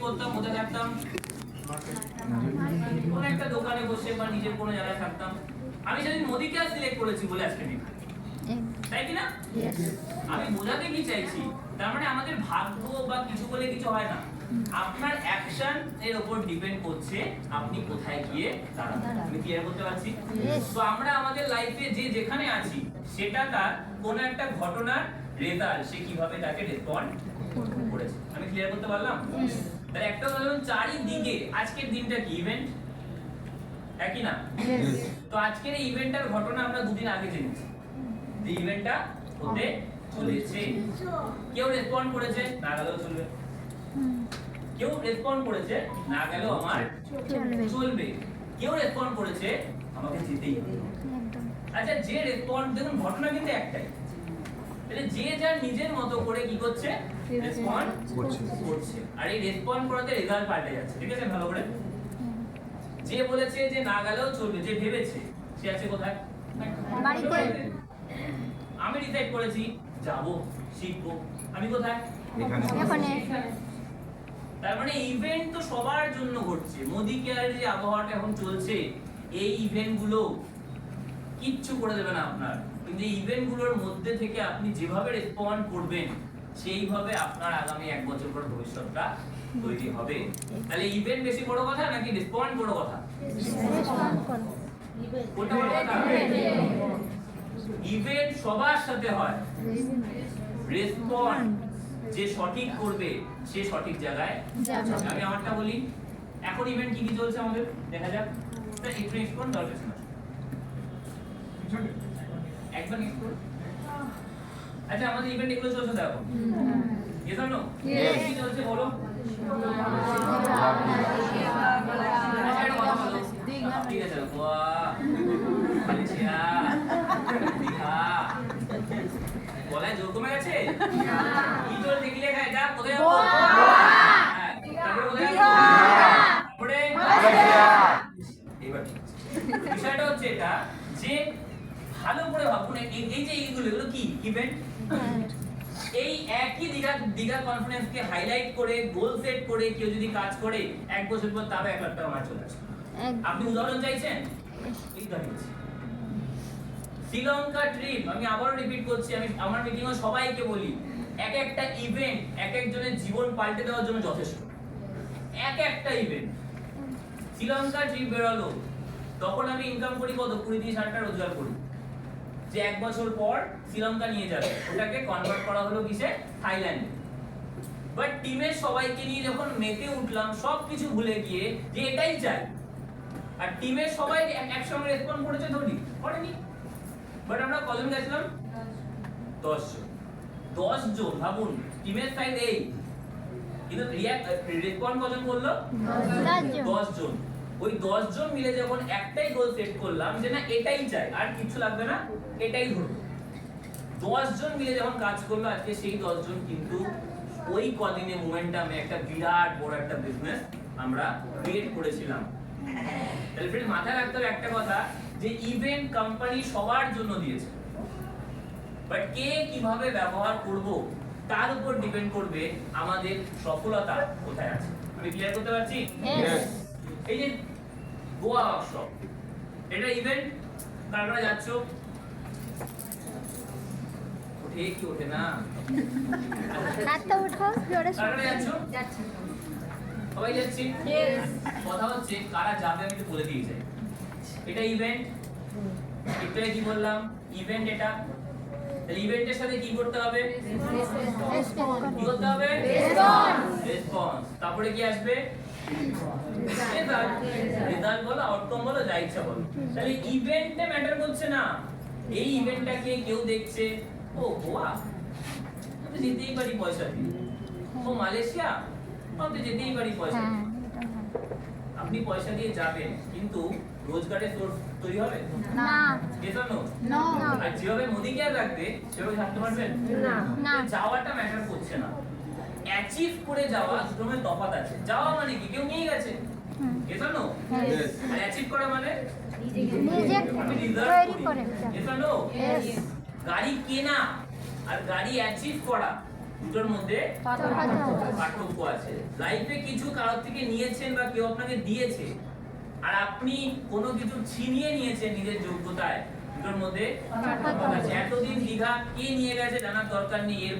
করতাম, কোথায় থাকতাম? কোন একটা দোকানে বসে বা নিজের কোনো জায়গায় থাকতাম। আমি সেদিন মোদিকে সিলেক্ট করেছি বলে আজকে নেই, তাই কি না? আমি বোঝাতে কি চাইছি, তার মানে আমাদের ভাগ্য বা কিছু বলে কিছু হয় না। আপনার অ্যাকশন এর উপর ডিপেন্ড করছে আপনি কোথায় গিয়ে দাঁড়াবেন। আমি ক্লিয়ার করতে পারছি? তো আমরা আমাদের লাইফে যে যেখানে আছি সেটা তার কোন একটা ঘটনার রেজাল্ট, সে কিভাবে তাকে রেসপন্ড করেছে। আমি ক্লিয়ার করতে পারলাম? তাহলে একটা উদাহরণ, চারিদিকে আজকের দিনটা কি ইভেন্ট, একই না? তো আজকের এই ইভেন্টটার ঘটনা আমরা দুদিন আগে জেনেছি যে ইভেন্টটা হতে চলেছে। কেউ রেসপন্ড করেছে, না গেলেও চলবে। কেউ রেসপন্ড করেছে, না গেলেও আমার চলবে। কেউ রেসপন্ড করেছে, আমাকে যেতেই হবে। আচ্ছা, যে রেসপন্ড, দেখুন ঘটনা কিন্তু একটাই, তাহলে যে যার নিজের মতো করে কি করছে, রেসপন্ড করছে। আর এই রেসপন্ড করাতে রেজাল্ট পাল্টে যাচ্ছে। ঠিক আছে, ভালো করে। যে বলেছে যে না গেলেও চলবে, যে ভেবেছে, সে আছে কোথায়? বাড়িতে। আমি ডিসাইড করেছি যাব, শিখবো, আমি কোথায়? এখানে। তার মানে ইভেন্ট তো সবার জন্য ঘটছে। মোদি কেয়ারের যে আবহাওয়াটা এখন চলছে, এই ইভেন্ট গুলো কিচ্ছু করে দেবে না আপনার, কিন্তু এই ইভেন্ট গুলোর মধ্যে থেকে আপনি যেভাবে রেসপন্ড করবেন, সেইভাবে আপনার আগামী 1 বছর পর ভবিষ্যৎটা তৈরি হবে। তাহলে ইভেন্ট বেশি বড় কথা নাকি রেসপন্ড বড় কথা? কোনটা বড় কথা? ইভেন্ট সবার সাথে হয়, রেসপন্ড যে সঠিক করবে সে সঠিক জায়গায় যাবে। আমি আমারটা বলি, এখন ইভেন্ট কি কি চলছে আমাদের দেখা যাক। স্যার একটু নেক্সট করুন, দরকার আছে একবার নেক্সট করুন। আচ্ছা, আমাদের ইভেন্ট এগুলো চলছে দেখো, ইয়েস অর নো? কি চলছে বলো? ঠিক আছে, গোয়া, মালয়েশিয়া, দীঘা। গলায় জোর কমে গেছে? কি চলছে, কি লেখা এটা? কোথায় যাবো? বিষয়টা হচ্ছে এটা যে ভালো করে ভাবুন, এই যে এগুলো কি ইভেন্ট? এই একই দীঘা কনফারেন্সকে হাইলাইট করে গোল সেট করে কেউ যদি কাজ করে 1 বছর পর তারও 1 লাখ টাকা মার চলে আসে। আপনি উদাহরণ চাইছেন? এই দাঁড়িয়েছে শ্রীলঙ্কা ট্রিপ। আমি আবারও রিপিট করছি, আমি আমার মিটিংয়ে সবাইকে বলি, এক একটা ইভেন্ট এক একজনের জীবন পাল্টে দেওয়ার জন্য যথেষ্ট। এক একটা ইভেন্ট। শ্রীলঙ্কা ট্রিপ বেরোলো, তখন আমি ইনকাম করি কত? 20-30 হাজার টাকা রোজগার করি। যে 1 বছর পর শ্রীলঙ্কা নিয়ে যাবে, ওটাকে কনভার্ট করা হলো কিসে? থাইল্যান্ডে। বাট টিমের সবাইকে নিয়ে যখন মেতে উঠলাম, সবকিছু ভুলে গিয়ে যে এটাই চাই, আর টিমের সবাই একসঙ্গে রেসপন্ড করেছে ধরি করেনি। বাট আমরা কজন গেছিলাম? 10 জন। 10 জন ভাবুন, টিমের সাইড এই, কিন্তু রেসপন্ড কজন করলো? 10 জন। ওই 10 জন মিলে যখন একটাই গোল সেট করলাম যে না এটাই চাই, আর কিছু লাগবে না, এটাই ধরবো। 10 জন মিলে যখন কাজ করলো, আজকে সেই 10 জন কিন্তু ওই কদিনে মোমেন্টামে একটা বিরাট বড় একটা বিজনেস আমরা ক্রিয়েট করেছিলাম। তাহলে ফ্রেন্ড, মাথায় রাখতে হবে একটা কথা, যে ইভেন্ট কোম্পানি সবার জন্য দিয়েছে, বাট কে কিভাবে ব্যবহার করব তার উপর ডিপেন্ড করবে আমাদের সফলতা কোথায় আছে। আমি ক্লিয়ার করতে পারছি? এই যে গোয়া ওয়ার্কশপ, এটা ইভেন্ট। কারা যাচ্ছ? ওঠে কি ওঠে না? হাতটা উঠাও, জোরে কারা যাচ্ছ? সবাই যাচ্ছি। কথা হচ্ছে কারা যাবে আমি একটু বলে দিয়ে যাই। এটা ইভেন্ট, একটু কি বললাম, ইভেন্ট এটা। তাহলে ইভেন্টের সাথে কি করতে হবে? কি করতে হবে? রেসপন্স। তারপরে কি আসবে? রেজাল্ট বলো, আউটকাম বলো, যা ইচ্ছা বলো। তাহলে ইভেন্টে ম্যাটার করছে না এই ইভেন্টটাকে কেউ দেখছে, ও গোয়া, আমি যেতেই পারি পয়সা দিয়ে। ও মালয়েশিয়া, আমি যেতেই পারি পয়সা দিয়ে। আপনি পয়সা দিয়ে যাবেন, কিন্তু রোজগারের সোর্স তৈরি হবে না। নো। আর যেভাবে মোদি কেয়ার রাখবে সেভাবে থাকতে পারবেন না। যাওয়াটা ম্যাটার করছে না, অ্যাচিভ করে যাওয়া দুটোর তফাৎ আছে। যাওয়া মানে কি কেউ নিয়ে গেছে, নো। আর অ্যাচিভ করা মানে নিজে তৈরি করে। নো। গাড়ি কেনা আর গাড়ি অ্যাচিভ করা দুটোর মধ্যে পার্থক্য আছে। লাইফে কিছু কারোর থেকে নিয়েছেন বা কেউ আপনাকে দিয়েছে, আর আপনি কোনো কিছু ছিনিয়ে নিয়েছেন নিজের যোগ্যতায়, দুটোর মধ্যে পার্থক্য আছে। এতদিন দীঘা কে নিয়ে গেছে জানার দরকার নেই। এর